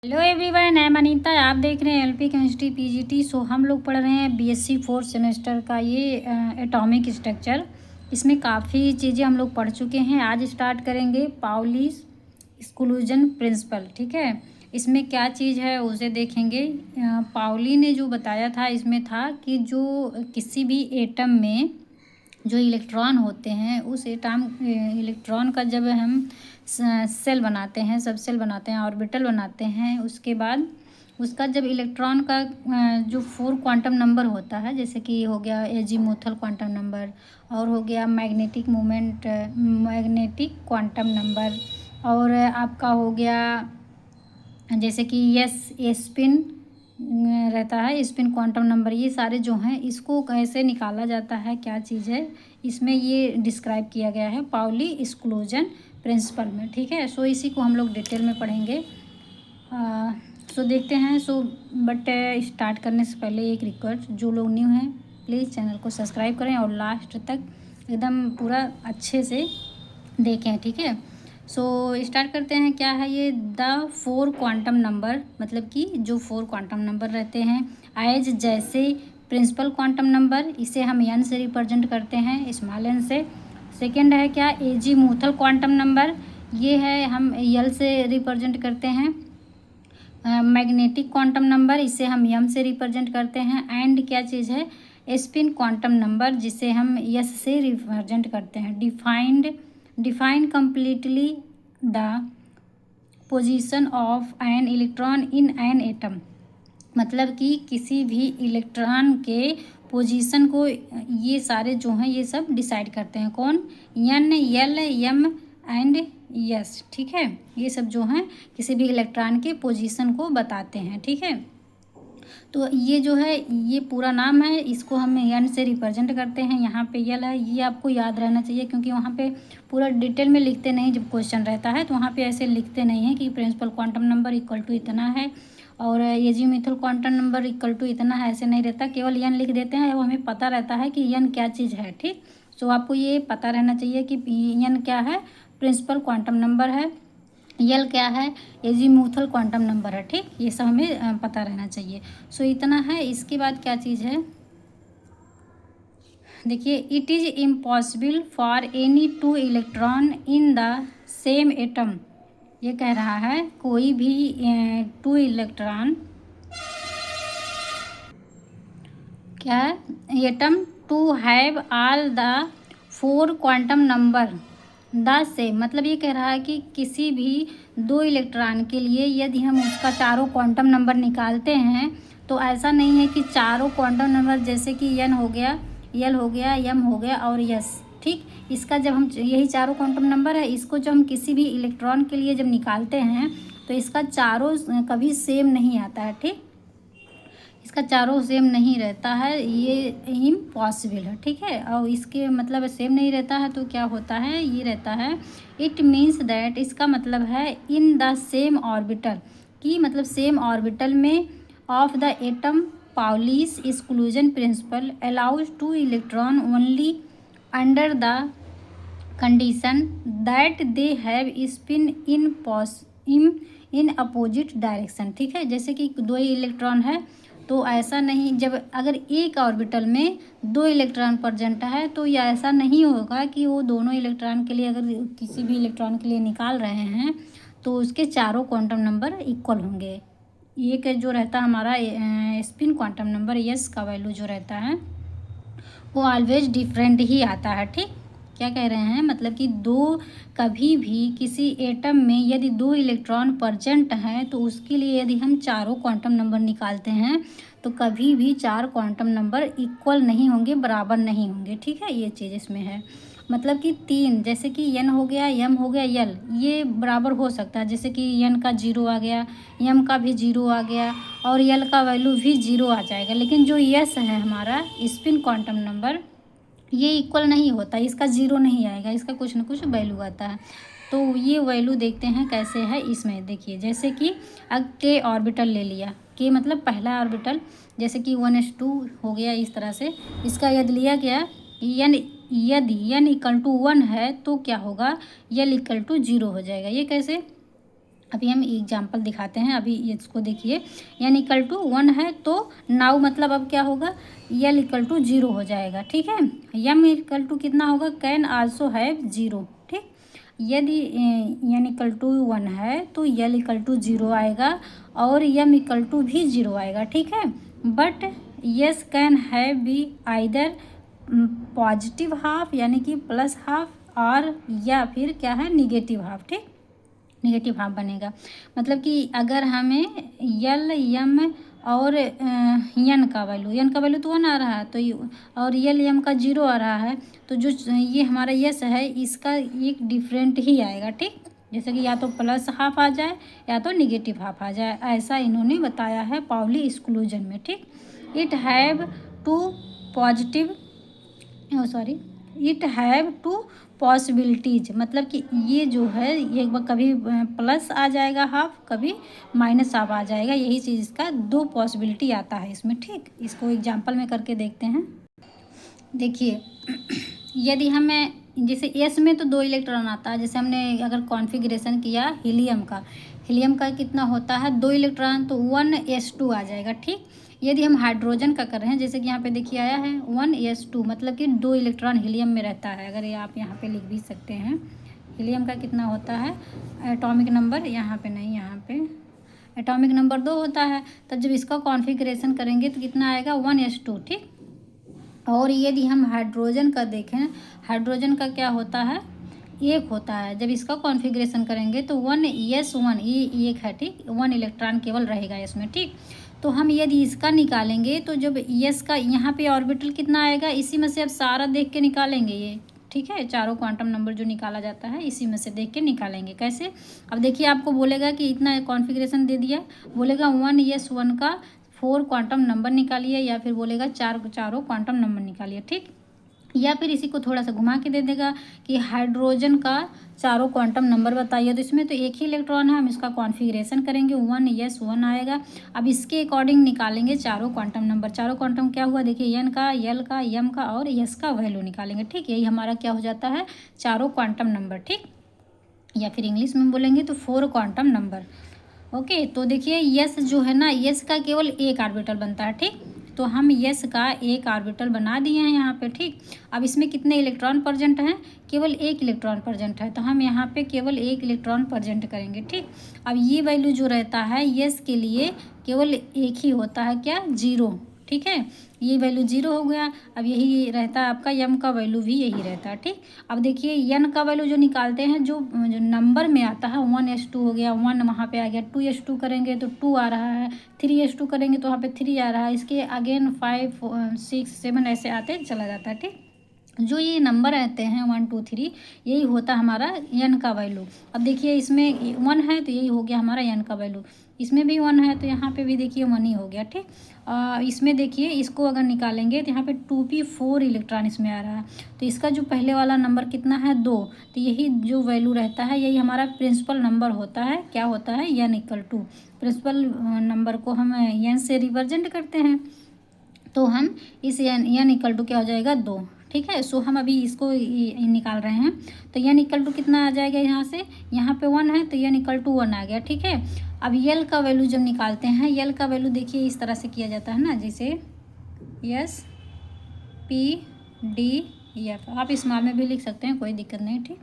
Hello everyone, I am Anita. आप देख रहे हैं एलपी केमिस्ट्री पीजीटी। सो हम लोग पढ़ रहे हैं बीएससी फोर्थ सेमेस्टर का ये एटॉमिक स्ट्रक्चर। इसमें काफ़ी चीज़ें हम लोग पढ़ चुके हैं। आज स्टार्ट करेंगे पाउली's एक्सक्लूजन प्रिंसिपल। ठीक है, इसमें क्या चीज़ है उसे देखेंगे। पाउली ने जो बताया था इसमें था कि जो किसी भी एटम में जो इलेक्ट्रॉन होते हैं उस एटम इलेक्ट्रॉन का जब हम सेल बनाते हैं, सब सेल बनाते हैं, ऑर्बिटल बनाते हैं, उसके बाद उसका जब इलेक्ट्रॉन का जो 4 क्वांटम नंबर होता है, जैसे कि हो गया एजीमुथल क्वांटम नंबर, और हो गया magnetic moment magnetic quantum number, और आपका हो गया जैसे कि स्पिन रहता है, स्पिन क्वांटम नंबर। ये सारे जो हैं इसको कैसे निकाला जाता है, क्या चीज़ है, इसमें ये डिस्क्राइब किया गया है पाउली एक्सक्लूजन प्रिंसिपल में। ठीक है, सो इसी को हम लोग डिटेल में पढ़ेंगे। सो देखते हैं। बट स्टार्ट करने से पहले एक रिक्वेस्ट, जो लोग न्यू हैं प्लीज़ चैनल को सब्सक्राइब करें और लास्ट तक एकदम पूरा अच्छे से देखें। ठीक है, सो स्टार्ट करते हैं। क्या है ये? द 4 क्वांटम नंबर, मतलब कि जो 4 क्वांटम नंबर रहते हैं एज जैसे प्रिंसिपल क्वांटम नंबर, इसे हम एन से रिप्रेजेंट करते हैं, स्मॉल एन से। सेकेंड है क्या? एजीमुथल क्वांटम नंबर, ये है हम यल से रिप्रेजेंट करते हैं। मैग्नेटिक क्वांटम नंबर, इसे हम यम से रिप्रेजेंट करते हैं। एंड क्या चीज़ है? स्पिन क्वांटम नंबर, जिसे हम यस से रिप्रेजेंट करते हैं। Define completely the position of an electron in an atom, मतलब कि किसी भी इलेक्ट्रॉन के पोजीशन को ये सारे जो हैं ये सब डिसाइड करते हैं। कौन? N, L, M and S. ठीक है, ये सब जो हैं किसी भी इलेक्ट्रॉन के पोजीशन को बताते हैं। ठीक है, तो ये जो है ये पूरा नाम है, इसको हम एन से रिप्रेजेंट करते हैं। यहाँ पे यल है, ये आपको याद रहना चाहिए, क्योंकि वहाँ पे पूरा डिटेल में लिखते नहीं। जब क्वेश्चन रहता है तो वहाँ पे ऐसे लिखते नहीं हैं कि principal quantum number equal to इतना है और azimuthal quantum number equal to इतना है, ऐसे नहीं रहता। केवल एन लिख देते हैं और हमें पता रहता है कि एन क्या चीज़ है। ठीक, सो आपको ये पता रहना चाहिए कि एन क्या है, प्रिंसिपल क्वांटम नंबर है। यल क्या है? एजीमुथल क्वांटम नंबर है। ठीक, ये सब हमें पता रहना चाहिए। सो इतना है। इसके बाद क्या चीज़ है देखिए, it is impossible for any 2 electron in the same atom. ये कह रहा है कोई भी 2 इलेक्ट्रॉन क्या है, atom to have all the 4 quantum number the same, मतलब ये कह रहा है कि किसी भी 2 इलेक्ट्रॉन के लिए यदि हम उसका चारों क्वांटम नंबर निकालते हैं तो ऐसा नहीं है कि चारों क्वांटम नंबर, जैसे कि एन हो गया, यल हो गया, यम हो गया और यस। ठीक, इसका जब हम यही चारों क्वांटम नंबर है, इसको जब हम किसी भी इलेक्ट्रॉन के लिए जब निकालते हैं तो इसका चारों कभी सेम नहीं आता है। ठीक, इसका चारों सेम नहीं रहता है, ये इम्पॉसिबल है। ठीक है, और इसके मतलब सेम नहीं रहता है तो क्या होता है, ये रहता है इट मीन्स दैट, इसका मतलब है इन द सेम ऑर्बिटल, कि मतलब सेम ऑर्बिटल में of the atom Pauli's exclusion principle allows 2 electron only under the condition that they have spin in opposite direction. ठीक है, जैसे कि 2 इलेक्ट्रॉन है तो ऐसा नहीं, जब अगर एक ऑर्बिटल में 2 इलेक्ट्रॉन प्रेजेंट है तो यह ऐसा नहीं होगा कि वो दोनों इलेक्ट्रॉन के लिए, अगर किसी भी इलेक्ट्रॉन के लिए निकाल रहे हैं तो उसके चारों क्वांटम नंबर इक्वल होंगे। एक जो रहता है हमारा स्पिन क्वांटम नंबर यस का वैल्यू जो रहता है वो ऑलवेज डिफरेंट ही आता है। ठीक, क्या कह रहे हैं, मतलब कि कभी भी किसी एटम में यदि 2 इलेक्ट्रॉन प्रेजेंट हैं तो उसके लिए यदि हम चारों क्वांटम नंबर निकालते हैं तो कभी भी 4 क्वांटम नंबर इक्वल नहीं होंगे, बराबर नहीं होंगे। ठीक है, ये चीज़ इसमें है। मतलब कि 3, जैसे कि एन हो गया, यम हो गया, यल, ये बराबर हो सकता है। जैसे कि एन का 0 आ गया, यम का भी 0 आ गया और यल का वैल्यू भी 0 आ जाएगा। लेकिन जो यस है हमारा स्पिन क्वांटम नंबर, ये इक्वल नहीं होता, इसका 0 नहीं आएगा, इसका कुछ ना कुछ वैल्यू आता है। तो ये वैल्यू देखते हैं कैसे है इसमें। देखिए, जैसे कि अब के ऑर्बिटल ले लिया, के मतलब पहला ऑर्बिटल, जैसे कि 1s2 हो गया, इस तरह से इसका यदि लिया गया एन, यदि एन इक्वल टू 1 है तो क्या होगा, यल इक्वल टू 0 हो जाएगा। ये कैसे? अभी हम एग्जाम्पल दिखाते हैं। अभी इसको देखिए, n इक्वल टू 1 है तो नाउ मतलब अब क्या होगा, l इक्वल टू 0 हो जाएगा। ठीक है, m इक्वल टू कितना होगा, कैन आल्सो हैव 0। ठीक, यदि n इक्वल टू 1 है तो l इक्वल टू 0 आएगा और m इक्वल टू भी 0 आएगा। ठीक है, but yes can have be either positive half यानी कि प्लस हाफ और या फिर क्या है निगेटिव हाफ। ठीक, निगेटिव हाफ बनेगा। मतलब कि अगर हमें यल यम और यन का वैल्यू तो 1 आ रहा है तो और यल यम का 0 आ रहा है तो जो ये हमारा यस है इसका एक डिफरेंट ही आएगा। ठीक, जैसे कि या तो प्लस हाफ आ जाए या तो निगेटिव हाफ आ जाए, ऐसा इन्होंने बताया है पाउली एक्सक्लूजन में। ठीक, it have two positive sorry it have two possibilities, मतलब कि ये जो है ये एक बार कभी प्लस आ जाएगा हाफ, कभी माइनस हाफ आ जाएगा, यही चीज़ इसका दो पॉसिबिलिटी आता है इसमें। ठीक, इसको एग्जांपल में करके देखते हैं। देखिए यदि हमें जैसे एस में तो 2 इलेक्ट्रॉन आता है, जैसे हमने अगर कॉन्फ़िगरेशन किया हीलियम का कितना होता है 2 इलेक्ट्रॉन तो 1s2 आ जाएगा। ठीक, यदि हम हाइड्रोजन का कर रहे हैं जैसे कि यहाँ पे देखिए आया है 1s2 मतलब कि 2 इलेक्ट्रॉन हीलियम में रहता है। अगर ये आप यहाँ पे लिख भी सकते हैं, हीलियम का कितना होता है एटॉमिक नंबर, यहाँ पे नहीं, यहाँ पे एटॉमिक नंबर 2 होता है। तो जब इसका कॉन्फ़िगरेशन करेंगे तो कितना आएगा 1s2। ठीक, और यदि हम हाइड्रोजन का देखें, हाइड्रोजन का क्या होता है 1 होता है। जब इसका कॉन्फ़िगरेशन करेंगे तो 1s1 ये 1 है। ठीक, 1 इलेक्ट्रॉन केवल रहेगा इसमें। ठीक, तो हम यदि इसका निकालेंगे तो जब यस का यहाँ पे ऑर्बिटल कितना आएगा, इसी में से अब सारा देख के निकालेंगे ये। ठीक है, चारों क्वांटम नंबर जो निकाला जाता है इसी में से देख के निकालेंगे। कैसे, अब देखिए आपको बोलेगा कि इतना कॉन्फ़िगरेशन दे दिया, बोलेगा 1s1 का 4 क्वांटम नंबर निकालिए या फिर बोलेगा चारों क्वांटम नंबर निकालिए। ठीक, या फिर इसी को थोड़ा सा घुमा के दे देगा कि हाइड्रोजन का चारों क्वांटम नंबर बताइए, तो इसमें तो एक ही इलेक्ट्रॉन है, हम इसका कॉन्फ़िगरेशन करेंगे 1s1 आएगा। अब इसके अकॉर्डिंग निकालेंगे चारों क्वांटम नंबर। चारों क्वांटम क्या हुआ देखिए, एन का, यल का, यम का और यस का वैल्यू निकालेंगे। ठीक, यही हमारा क्या हो जाता है चारों क्वांटम नंबर। ठीक, या फिर इंग्लिश में बोलेंगे तो 4 क्वांटम नंबर। ओके, तो देखिए यस जो है ना, यस का केवल एक ऑर्बिटल बनता है। ठीक, तो हम यस का एक ऑर्बिटल बना दिए हैं यहाँ पे। ठीक, अब इसमें कितने इलेक्ट्रॉन प्रेजेंट हैं, केवल 1 इलेक्ट्रॉन प्रेजेंट है, तो हम यहाँ पे केवल 1 इलेक्ट्रॉन प्रेजेंट करेंगे। ठीक, अब ये वैल्यू जो रहता है यस के लिए केवल एक ही होता है, क्या 0। ठीक है, ये वैल्यू 0 हो गया। अब यही रहता है आपका यम का वैल्यू भी यही रहता है। ठीक, अब देखिए यन का वैल्यू जो निकालते हैं जो नंबर में आता है 1s2 हो गया, 1 वहाँ पे आ गया, 2s2 करेंगे तो 2 आ रहा है, 3s2 करेंगे तो वहाँ पे 3 आ रहा है, इसके अगेन 5 6 7 ऐसे आते चला जाता है। ठीक, जो ये नंबर रहते हैं 1 2 3 यही होता है हमारा एन का वैल्यू। अब देखिए इसमें 1 है तो यही हो गया हमारा एन का वैल्यू, इसमें भी 1 है तो यहाँ पे भी देखिए 1 ही हो गया। ठीक, इसमें देखिए इसको अगर निकालेंगे तो यहाँ पे 2p4 इलेक्ट्रॉन इसमें आ रहा है, तो इसका जो पहले वाला नंबर कितना है 2, तो यही जो वैल्यू रहता है यही हमारा प्रिंसिपल नंबर होता है। क्या होता है n equal to, principal number को हम एन से रिप्रेजेंट करते हैं, तो हम इस एन इक्वल टू क्या हो जाएगा 2। ठीक है, सो हम अभी इसको निकाल रहे हैं, तो एन इक्वल टू कितना आ जाएगा यहाँ से, यहाँ पे 1 है तो एन इक्वल टू 1 आ गया। ठीक है, अब यल का वैल्यू जब निकालते हैं, यल का वैल्यू देखिए इस तरह से किया जाता है ना, जैसे एस पी डी एफ, आप स्मॉल में भी लिख सकते हैं, कोई दिक्कत नहीं। ठीक,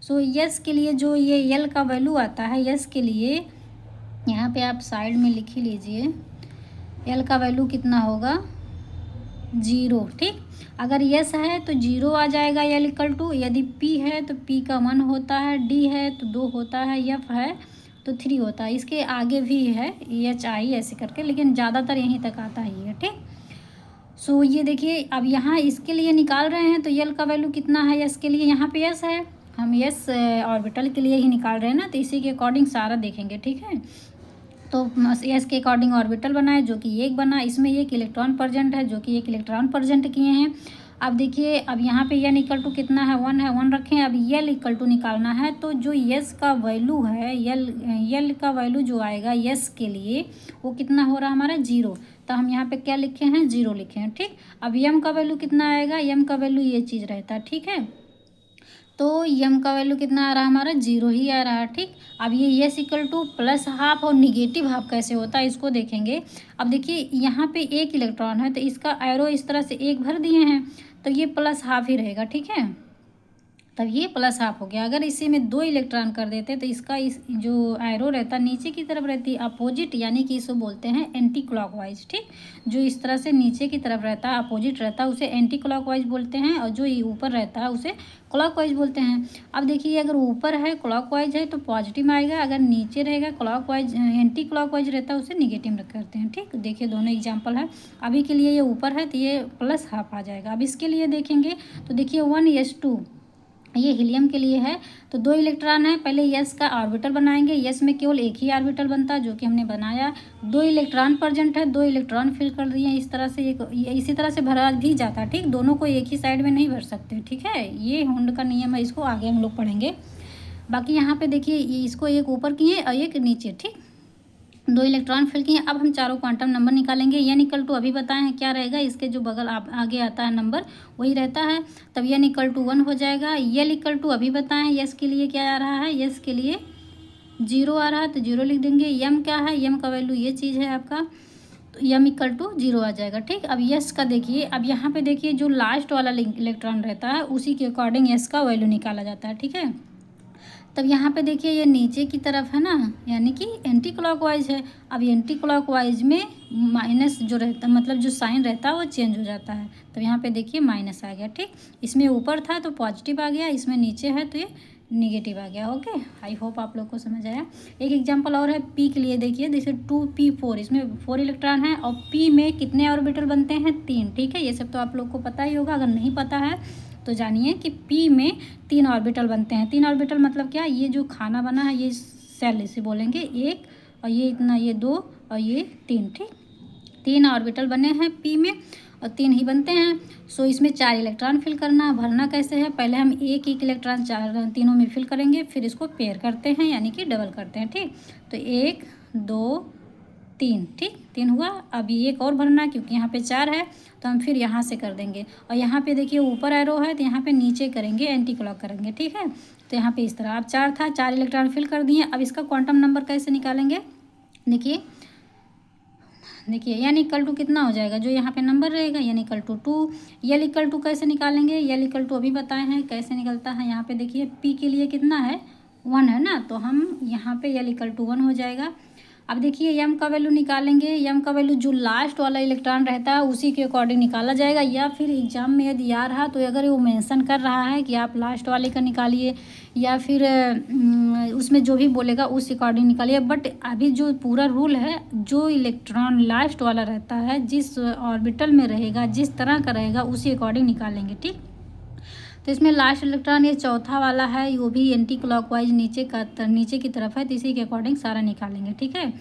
सो यस के लिए जो ये यल का वैल्यू आता है, यस के लिए यहाँ पे आप साइड में लिख ही लीजिए, यल का वैल्यू कितना होगा 0। ठीक, अगर यस है तो 0 आ जाएगा यल इक्वल टू, यदि पी है तो पी का 1 होता है, डी है तो 2 होता है, एफ है तो 3 होता है, इसके आगे भी है एच आई ऐसे करके, लेकिन ज़्यादातर यहीं तक आता ही है। ठीक, सो ये देखिए अब यहाँ इसके लिए निकाल रहे हैं तो यल का वैल्यू कितना है यस के लिए, यहाँ पे यस है, हम यस ऑर्बिटल के लिए ही निकाल रहे हैं ना, तो इसी के अकॉर्डिंग सारा देखेंगे। ठीक है, तो एस के अकॉर्डिंग ऑर्बिटल बनाए जो कि 1 बना, इसमें 1 इलेक्ट्रॉन प्रेजेंट है जो कि 1 इलेक्ट्रॉन प्रेजेंट किए हैं। अब देखिए अब यहाँ पे एन इक्वल टू कितना है 1 है, 1 रखें। अब यल इक्वल टू निकालना है, तो जो यस का वैल्यू है यल का वैल्यू जो आएगा यस के लिए वो कितना हो रहा है हमारा 0, तो हम यहाँ पे क्या लिखे हैं 0 लिखे हैं। ठीक, अब यम का वैल्यू कितना आएगा, यम का वैल्यू ये चीज़ रहता है। ठीक है, तो यम का वैल्यू कितना आ रहा है हमारा, 0 ही आ रहा है। ठीक, अब ये yes equal two plus half और निगेटिव हाफ कैसे होता है इसको देखेंगे। अब देखिए यहाँ पे एक इलेक्ट्रॉन है तो इसका एरो इस तरह से एक भर दिए हैं तो ये प्लस हाफ ही रहेगा। ठीक है, तब ये प्लस हाफ हो गया। अगर इसी में 2 इलेक्ट्रॉन कर देते तो इसका इस जो एरो रहता नीचे की तरफ रहती अपोजिट, यानी कि इसको बोलते हैं एंटी क्लॉकवाइज। ठीक, जो इस तरह से नीचे की तरफ रहता है अपोजिट रहता है उसे एंटी क्लॉकवाइज बोलते हैं, और जो ये ऊपर रहता है उसे क्लॉकवाइज बोलते हैं। अब देखिए अगर ऊपर है क्लॉकवाइज है तो पॉजिटिव आएगा, अगर नीचे रहेगा क्लॉकवाइज एंटी क्लॉकवाइज रहता है उसे निगेटिव करते हैं। ठीक, देखिए दोनों एग्जाम्पल है। अभी के लिए ये ऊपर है तो ये प्लस हाफ आ जाएगा। अब इसके लिए देखेंगे तो देखिए 1s2 ये हीलियम के लिए है तो 2 इलेक्ट्रॉन है। पहले यस का ऑर्बिटल बनाएंगे, यस में केवल एक ही ऑर्बिटल बनता है जो कि हमने बनाया। 2 इलेक्ट्रॉन प्रेजेंट है, 2 इलेक्ट्रॉन फिल कर दिए इस तरह से, एक इसी तरह से भरा भी जाता है। ठीक, दोनों को एक ही साइड में नहीं भर सकते। ठीक है, ये हुंड का नियम है, इसको आगे हम लोग पढ़ेंगे। बाकी यहाँ पे देखिए इसको एक ऊपर किए और एक नीचे। ठीक, 2 इलेक्ट्रॉन फिल किए। अब हम चारों क्वांटम नंबर निकालेंगे। एन इक्वल टू अभी बताए हैं क्या रहेगा, इसके जो बगल आगे आता है नंबर वही रहता है, तब एन इक्वल टू 1 हो जाएगा। एल इक्वल टू अभी बताएं यस के लिए क्या आ रहा है, यस के लिए 0 आ रहा है तो 0 लिख देंगे। यम क्या है, यम का वैल्यू ये चीज़ है आपका, तो यम इक्वल टू 0 आ जाएगा। ठीक, अब यस का देखिए, अब यहाँ पे देखिए जो लास्ट वाला इलेक्ट्रॉन रहता है उसी के अकॉर्डिंग यस का वैल्यू निकाला जाता है। ठीक है, तब यहाँ पे देखिए ये नीचे की तरफ है ना, यानी कि एंटी क्लॉकवाइज है। अब एंटी क्लॉकवाइज में माइनस जो रहता मतलब जो साइन रहता है वो चेंज हो जाता है, तो यहाँ पे देखिए माइनस आ गया। ठीक, इसमें ऊपर था तो पॉजिटिव आ गया, इसमें नीचे है तो ये निगेटिव आ गया। ओके, आई होप आप लोग को समझ आया। एक एग्जांपल और है पी के लिए, देखिए जैसे 2p4, इसमें 4 इलेक्ट्रॉन है और पी में कितने ऑर्बिटल बनते हैं, 3। ठीक है, ये सब तो आप लोग को पता ही होगा, अगर नहीं पता है तो जानिए कि पी में 3 ऑर्बिटल बनते हैं। 3 ऑर्बिटल मतलब क्या, ये जो खाना बना है ये सेल इसे बोलेंगे, एक और ये इतना, ये 2 और ये 3। ठीक, 3 ऑर्बिटल बने हैं पी में और 3 ही बनते हैं। सो इसमें 4 इलेक्ट्रॉन फिल करना, भरना कैसे है, पहले हम एक इलेक्ट्रॉन तीनों में फिल करेंगे, फिर इसको पेयर करते हैं यानी कि डबल करते हैं। ठीक, तो 1 2 3। ठीक, 3 हुआ। अभी एक और भरना है क्योंकि यहाँ पे 4 है तो हम फिर यहाँ से कर देंगे, और यहाँ पे देखिए ऊपर एरो है तो यहाँ पे नीचे करेंगे, एंटी क्लॉक करेंगे। ठीक है, तो यहाँ पे इस तरह, अब 4 था, 4 इलेक्ट्रॉन फिल कर दिए। अब इसका क्वांटम नंबर कैसे निकालेंगे, देखिए एन इक्वल टू कितना हो जाएगा, जो यहाँ पे नंबर रहेगा n equal to 2। L equal to कैसे निकालेंगे, एल इक्वल टू अभी बताए हैं कैसे निकलता है। यहाँ पे देखिए पी के लिए कितना है, 1 है ना, तो हम यहाँ पे एल इक्वल टू 1 हो जाएगा। अब देखिए यम का वैल्यू निकालेंगे, यम का वैल्यू जो लास्ट वाला इलेक्ट्रॉन रहता है उसी के अकॉर्डिंग निकाला जाएगा, या फिर एग्जाम में यदि आ रहा तो अगर वो मेंशन कर रहा है कि आप लास्ट वाले का निकालिए या फिर उसमें जो भी बोलेगा उस अकॉर्डिंग निकालिए। बट अभी जो पूरा रूल है, जो इलेक्ट्रॉन लास्ट वाला रहता है जिस ऑर्बिटल में रहेगा, जिस तरह का रहेगा उसी अकॉर्डिंग निकालेंगे। ठीक, तो इसमें लास्ट इलेक्ट्रॉन ये चौथा वाला है, वो भी एंटी क्लॉकवाइज नीचे की तरफ है, तो इसी के अकॉर्डिंग सारा निकालेंगे। ठीक है,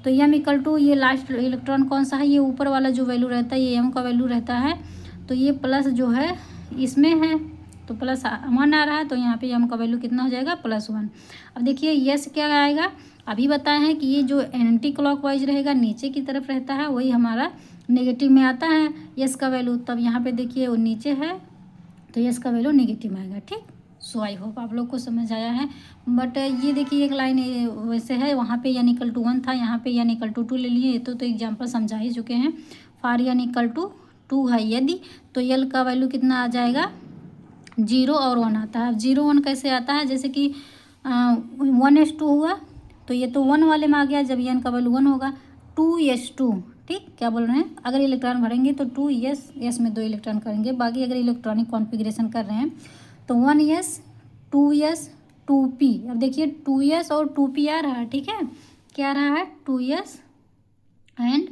तो एम इक्वल टू ये लास्ट इलेक्ट्रॉन कौन सा है, ये ऊपर वाला जो वैल्यू रहता है ये एम का वैल्यू रहता है, तो ये प्लस जो है इसमें है तो प्लस 1 आ रहा है, तो यहाँ पे एम का वैल्यू कितना हो जाएगा, +1। अब देखिए यस क्या आएगा, अभी बताए हैं कि ये जो एंटी क्लॉकवाइज रहेगा नीचे की तरफ रहता है वही हमारा नेगेटिव में आता है यस का वैल्यू, तब यहाँ पे देखिए वो नीचे है तो यस का वैल्यू नेगेटिव आएगा। ठीक, सो आई होप आप लोग को समझ आया है। बट ये देखिए एक लाइन वैसे है, वहाँ पे एन इक्वल टू 1 था, यहाँ पे एन इक्वल टू 2 ले लिए, तो एग्जाम्पल समझा ही चुके हैं। फॉर एन इक्वल टू 2 है यदि, तो यल का वैल्यू कितना आ जाएगा, 0 और 1 आता है। अब 0 1 कैसे आता है, जैसे कि 1s2 हुआ तो ये तो 1 वाले में आ गया, जब एन का वैल्यू 1 होगा। 2s2, ठीक, क्या बोल रहे हैं, अगर इलेक्ट्रॉन भरेंगे तो 2 यस में 2 इलेक्ट्रॉन करेंगे, बाकी अगर इलेक्ट्रॉनिक कॉन्फ़िगरेशन कर रहे हैं तो 1s 2s 2p। अब देखिए 2s और 2p आ रहा है। ठीक है, क्या आ रहा है, 2s एंड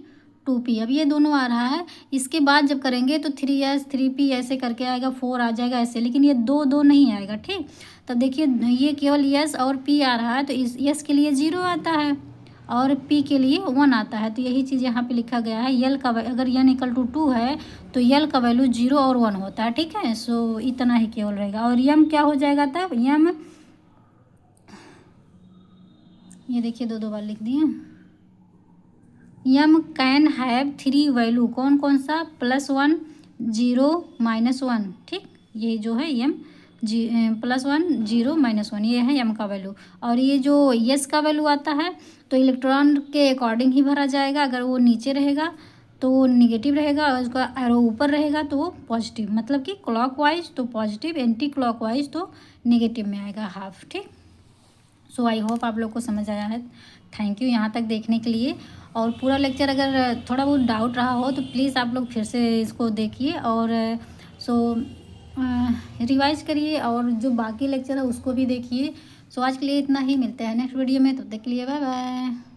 2p, अब ये दोनों आ रहा है। इसके बाद जब करेंगे तो 3s 3p ऐसे करके आएगा, 4 आ जाएगा ऐसे, लेकिन ये 2 2 नहीं आएगा। ठीक, तब देखिए ये केवल यस और p आ रहा है, तो इस यस के लिए 0 आता है और p के लिए 1 आता है, तो यही चीज़ यहाँ पे लिखा गया है। यल का अगर एन इक्वल टू 2 है तो यल का वैल्यू 0 और 1 होता है। ठीक है, सो इतना ही केवल रहेगा। और यम क्या हो जाएगा, तब यम, ये देखिए 2 2 बार लिख दिए, यम कैन हैव 3 वैल्यू, कौन कौन सा, +1 0 -1। ठीक, ये जो है यम +1 0 -1 ये है m का वैल्यू। और ये जो s का वैल्यू आता है तो इलेक्ट्रॉन के अकॉर्डिंग ही भरा जाएगा। अगर वो नीचे रहेगा तो वो निगेटिव रहेगा और उसका एरो ऊपर रहेगा तो वो पॉजिटिव, मतलब कि क्लॉकवाइज तो पॉजिटिव, एंटी क्लॉकवाइज तो नेगेटिव में आएगा हाफ। ठीक। सो आई होप आप लोग को समझ आया है। थैंक यू यहाँ तक देखने के लिए। और पूरा लेक्चर अगर थोड़ा बहुत डाउट रहा हो तो प्लीज़ आप लोग फिर से इसको देखिए और सो रिवाइज करिए और जो बाकी लेक्चर है उसको भी देखिए। सो आज के लिए इतना ही, मिलते हैं नेक्स्ट वीडियो में, तब तक के लिए बाय बाय।